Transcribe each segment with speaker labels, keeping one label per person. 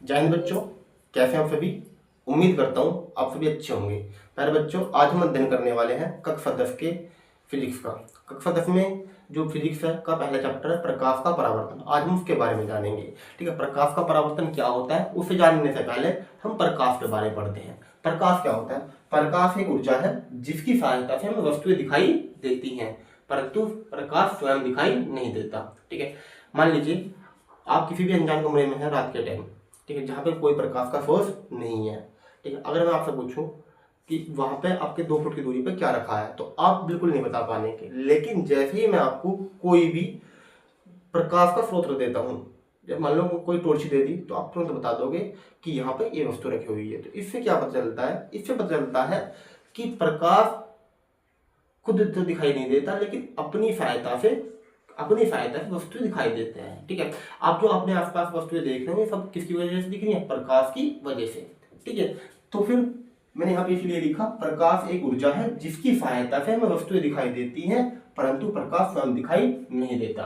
Speaker 1: जय हिंद बच्चों, कैसे हैं आप सभी। उम्मीद करता हूँ आप सभी अच्छे होंगे। प्यारे बच्चों, आज हम अध्ययन करने वाले हैं कक्षा 10 के फिजिक्स का। कक्षा 10 में जो फिजिक्स है का पहला चैप्टर है प्रकाश का परावर्तन। आज हम उसके बारे में जानेंगे। ठीक है, प्रकाश का परावर्तन क्या होता है उसे जानने से पहले हम प्रकाश के बारे में पढ़ते हैं। प्रकाश क्या होता है? प्रकाश एक ऊर्जा है जिसकी सहायता से हमें वस्तुएं दिखाई देती हैं, परंतु प्रकाश स्वयं दिखाई नहीं देता। ठीक है, मान लीजिए आप किसी भी अनजान कमरे में हैं रात के टाइम, ठीक है, जहाँ पे कोई प्रकाश का सोर्स नहीं है। ठीक है, अगर मैं आपसे पूछूं कि वहां पे आपके 2 फुट की दूरी पे क्या रखा है, तो आप बिल्कुल नहीं बता पाने के। लेकिन जैसे ही मैं आपको कोई भी प्रकाश का स्रोत देता हूँ, जब मान लो कोई टॉर्च दे दी, तो आप तुरंत बता दोगे कि यहाँ पे ये वस्तु रखी हुई है। तो इससे क्या पता चलता है? इससे पता चलता है कि प्रकाश खुद तो दिखाई नहीं देता, लेकिन अपनी सहायता से वस्तु दिखाई देते हैं। ठीक है, आप जो अपने आसपास वस्तुएं देख रहे हैं सब किसकी वजह से दिख रही है? प्रकाश की वजह से। ठीक है, तो फिर मैंने यहाँ पे इसलिए लिखा प्रकाश एक ऊर्जा है जिसकी सहायता से हमें वस्तुएं दिखाई देती हैं, परंतु प्रकाश स्वयं दिखाई नहीं देता।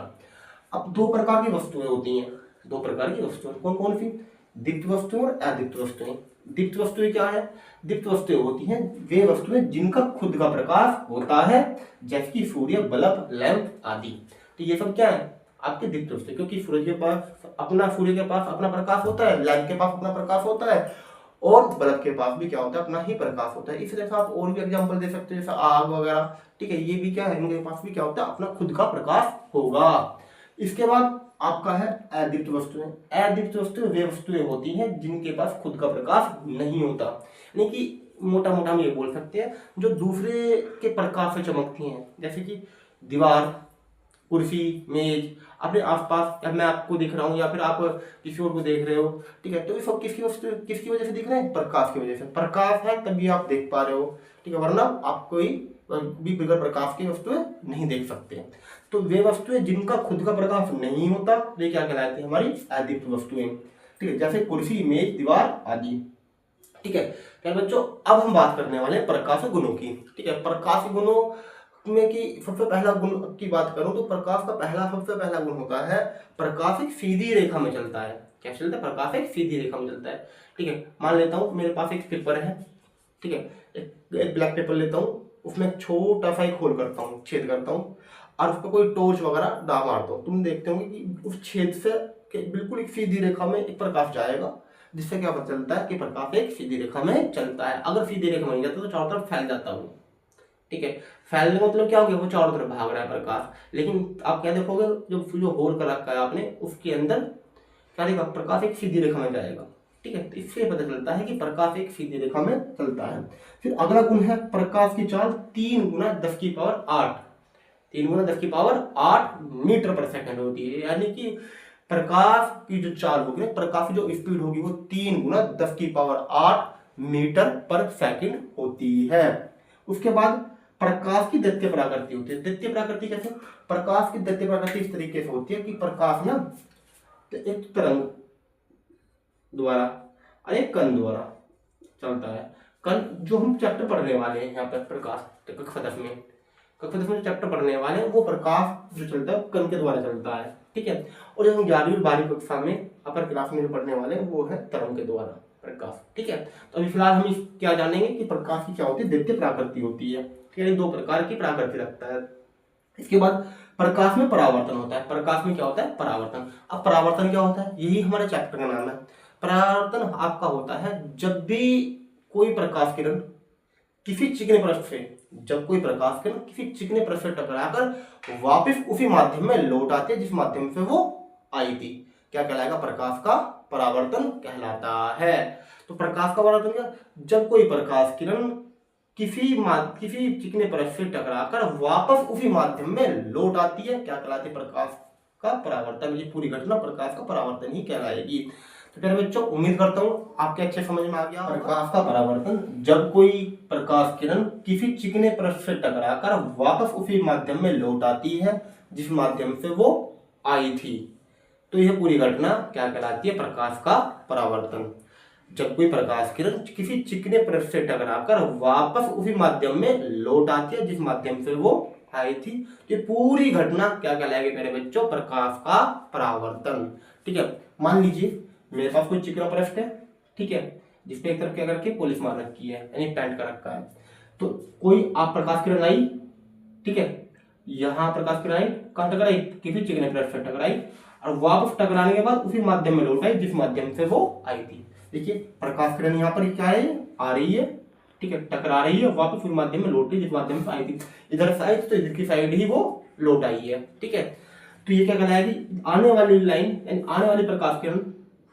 Speaker 1: अब 2 प्रकार की वस्तुएं होती हैं। 2 प्रकार की वस्तुएं कौन कौन सी? दीप्त वस्तुएं और अदीप्त वस्तुएं। दीप्त वस्तुएं क्या है? दीप्त वस्तुएं होती हैं वे वस्तुएं जिनका खुद का प्रकाश होता है, जैसे कि सूर्य, बल्ब, लैंप आदि। तो ये सब क्या है? आपके दीप्त वस्तु, क्योंकि सूर्य के पास अपना प्रकाश होता है, लैंप के पास अपना प्रकाश होता है, और बल्ब के पास भी क्या होता है? अपना ही प्रकाश होता है। इसी तरह से आप और भी एग्जांपल दे सकते हैं, जैसे आग वगैरह। ठीक है, ये भी क्या है? इनके पास भी क्या होता है? अपना खुद का प्रकाश होगा। इसके बाद आपका है अदीप्त वस्तुएं। अदीप्त वस्तुएं वे वस्तुएं होती हैं जिनके पास खुद का प्रकाश नहीं होता, यानी कि मोटा मोटा हम ये बोल सकते हैं जो दूसरे के प्रकाश से चमकती हैं, जैसे कि दीवार, कुर्सी, मेज, अपने आसपास। अब मैं आपको दिख रहा हूँ या फिर आप किसी और को देख रहे हो। ठीक है, तो ये सब किसकी वजह से दिख रहे हैं? प्रकाश की वजह से। प्रकाश है तभी आप देख पा रहे हो। ठीक है, वरना आप कोई भी बगैर प्रकाश की वस्तुएं नहीं देख सकते। तो वे वस्तुएं जिनका खुद का प्रकाश नहीं होता वे क्या कहलाती है? हमारी अदीप्त वस्तुएं। ठीक है, जैसे कुर्सी, मेज, दीवार आदि। ठीक है, क्या बच्चों, अब हम बात करने वाले हैं प्रकाश गुणों की। ठीक है, प्रकाश गुणों में की सबसे पहला गुण की बात करूं तो प्रकाश का सबसे पहला गुण होता है प्रकाश एक सीधी रेखा में चलता है। क्या चलता है? प्रकाश एक सीधी रेखा में चलता है। ठीक है, मान लेता हूं मेरे पास एक पेपर है। ठीक है, एक ब्लैक पेपर लेता हूं, उसमें एक छोटा सा एक होल करता हूं, छेद करता हूं, और उस पर कोई टॉर्च वगैरह मारता हूं। तुम देखते होंगे कि उस छेद से बिल्कुल एक सीधी रेखा में एक प्रकाश जाएगा, जिससे क्या पता चलता है कि प्रकाश एक सीधी रेखा में चलता है। अगर सीधी रेखा में नहीं जाता तो चारों तरफ फैल जाता हूँ। ठीक है, फैलने का मतलब क्या हो गया? वो चारों तरफ भाग रहा है प्रकाश। लेकिन आप क्या देखोगे, जो होल कर रखा है आपने उसके अंदर क्या रहेगा? प्रकाश एक सीधी रेखा में जाएगा। ठीक है, तो इससे पता चलता है कि प्रकाश एक सीधी रेखा में चलता है। फिर अगला गुण है प्रकाश की चाल 3 गुना 10 की पावर 8। 3 गुना 10 की पावर 8 मीटर पर सेकंड होती है, यानी कि प्रकाश की जो चाल होगी, प्रकाश की जो स्पीड होगी, वो 3 गुना 10 की पावर 8 मीटर पर सेकंड होती है। उसके बाद प्रकाश की द्वितीय प्रकृति होती है। द्वितीय प्रकृति कैसे? प्रकाश की द्वितीय प्रकृति इस तरीके से होती है कि प्रकाश ना एक तरंग द्वारा और एक कण द्वारा चलता है। कण जो हम चैप्टर पढ़ने वाले हैं यहाँ पर प्रकाश कक्षा 10 में जो चैप्टर पढ़ने वाले हैं, वो प्रकाश जो चलता है कण के द्वारा चलता है। ठीक है, और जो हम 11वीं और 12वीं कक्षा में अपर क्लास में जो पढ़ने वाले हैं वो है तरंग के द्वारा प्रकाश। ठीक है, तो अभी फिलहाल हम क्या जानेंगे कि प्रकाश की क्या होती है? द्वितीय प्रकृति होती है। यानी 2 प्रकार की प्रकृति रखता है। इसके बाद प्रकाश में परावर्तन होता है। प्रकाश में क्या होता है? परावर्तन। अब परावर्तन क्या होता है? यही हमारे चैप्टर का नाम है। परावर्तन आपका होता है जब भी कोई प्रकाश किरण किसी चिकने पृष्ठ से टकराकर वापस उसी माध्यम में लौट आती है जिस माध्यम से वो आई थी। क्या कहलाएगा? प्रकाश का परावर्तन कहलाता है। तो प्रकाश का परावर्तन क्या? जब कोई प्रकाश किरण किसी चिकने पृष्ठ से टकराकर वापस उसी माध्यम में लौट आती है, क्या कहलाती है? प्रकाश का परावर्तन। ये पूरी घटना प्रकाश का परावर्तन ही कहलाएगी। तो फिर बच्चों, उम्मीद करता हूँ आपके अच्छे समझ में आ गया। प्रकाश का परावर्तन जब कोई प्रकाश किरण किसी चिकने पृष्ठ से टकराकर वापस उसी माध्यम में लौट आती है जिस माध्यम से वो आई थी, तो यह पूरी घटना क्या कहलाती है? प्रकाश का परावर्तन। जब कोई प्रकाश किरण किसी चिकने पृष्ठ से टकराकर वापस उसी माध्यम में लौट आती है जिस माध्यम से वो आई थी, ये पूरी घटना क्या कहलाएगी मेरे बच्चों? प्रकाश का परावर्तन। ठीक है, मान लीजिए मेरे पास कोई चिकना पृष्ठ है, ठीक है, जिसपे एक तरफ क्या करके पॉलिश मार रखी है यानी पेंट कर रखा है। तो कोई आप प्रकाश किरण आई, ठीक है, यहाँ प्रकाश किरण आई, कहाँ टकराई, किसी चिकने पृष्ठ पर टकराई और वापस टकराने के बाद उसी माध्यम में लौट आई जिस माध्यम से वो आई थी। देखिए प्रकाश किरण यहाँ पर क्या है, आ रही है, ठीक है, टकरा रही है, वापस उस माध्यम में लौट रही जिस माध्यम से आई थी। इधर से आई तो इधर की साइड ही वो लौट आई है, ठीक है। तो ये क्या कहलाएगी, आने वाली लाइन यानी आने वाली प्रकाश किरण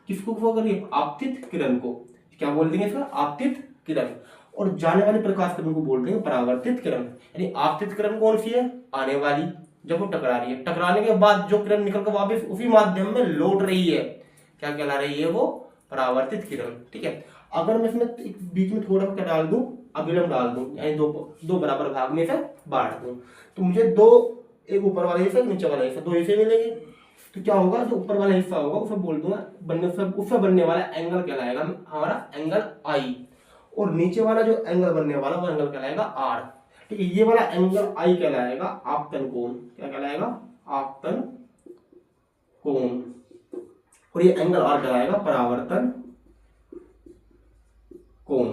Speaker 1: किसको वो कर रही है, आपतित किरण को क्या बोल देंगे इसका, आपतित किरण। और जाने वाली प्रकाश किरण को बोल देंगे परावर्तित किरण। यानी आपतित किरण कौन सी है, आने वाली, जब वो टकरा रही है, टकराने के बाद जो किरण निकल कर वापस उसी माध्यम में लौट रही है क्या कहला रही है, वो परावर्तित किरण, ठीक है। अगर मैं इसमें बीच में थोड़ा क्या डाल दूं, अभिलंब डाल दूं, यानी दो बराबर भाग में से बांट दूं, तो मुझे दो, एक ऊपर वाला हिस्सा, नीचे वाला हिस्सा, दो हिस्से मिलेंगे। तो क्या होगा, जो ऊपर वाला हिस्सा होगा उसे बोल दूंगा उससे बनने वाला एंगल कहलाएगा हमारा एंगल आई, और नीचे वाला जो एंगल बनने वाला वो एंगल कहलाएगा आर, ठीक है। ये वाला एंगल आई कहलाएगा आपतन कोण, क्या कहलाएगा, आपतन कोण, और ये एंगल आर कहलाएगा परावर्तन कोण,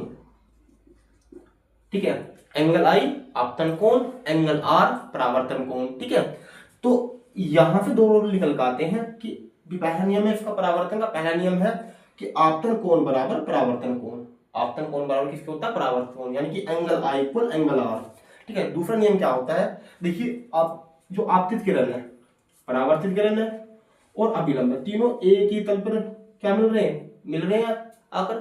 Speaker 1: ठीक है। एंगल आई आपतन कोण, एंगल आर परावर्तन कोण, ठीक है। तो यहां से दो रूल निकल के आते हैं कि पहला नियम है इसका परावर्तन का, पहला नियम है कि आपतन कोण बराबर परावर्तन कोण, आपतन कोण बराबर किसके होता है, परावर्तन कोण, यानी कि angle I equal angle R, ठीक है। दूसरा नियम क्या होता है, देखिए आप जो आपतित किरण है, परावर्तित किरण है और अभिलंब है, तीनों एक ही तल पर क्या मिल रहे हैं आकर,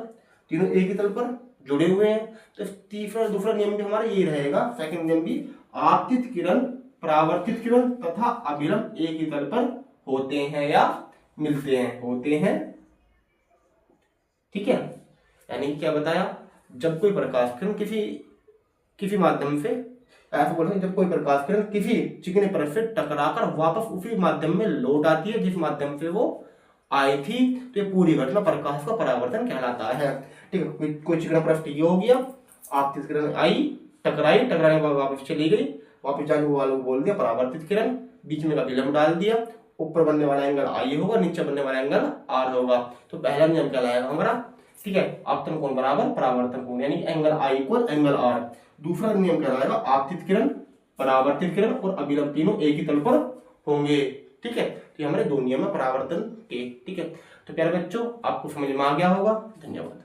Speaker 1: तीनों एक ही तल पर जुड़े हुए हैं। तो तीसरा दूसरा नियम भी हमारा ये रहेगा, सेकंड नियम भी, आपतित किरण, परावर्तित किरण तथा अभिलंब एक ही तल पर होते हैं या मिलते हैं, होते हैं, ठीक है। यानी क्या बताया, जब कोई प्रकाश किरण किसी माध्यम से, ऐसा बोलते हैं, जब कोई प्रकाश किरण किसी चिकने परत से टकराकर वापस उसी माध्यम में लौट आती है जिस माध्यम से वो आई थी, तो ये पूरी घटना प्रकाश का परावर्तन कहलाता है, ठीक है। कोई चिकना परत ये हो गया, आपतित किरण आई, टकराई, टकराने के बाद वापस चली गई, वापस जाने वालों को बोल दिया परावर्तित किरण, बीच में अभिलंब डाल दिया, ऊपर बनने वाला एंगल आई होगा, नीचे बनने वाला एंगल आर होगा। तो पहला नियम कहलाएगा हमारा, ठीक है, आपतन कोण बराबर परावर्तन कोण, यानी angle I equal angle R. दूसरा नियम कहलाएगा आपतित किरण, परावर्तित किरण और अभिलंब तीनों एक ही तल पर होंगे, ठीक है। तो ये हमारे दो नियम है परावर्तन के, ठीक है। तो प्यारे बच्चों आपको समझ में आ गया होगा, धन्यवाद।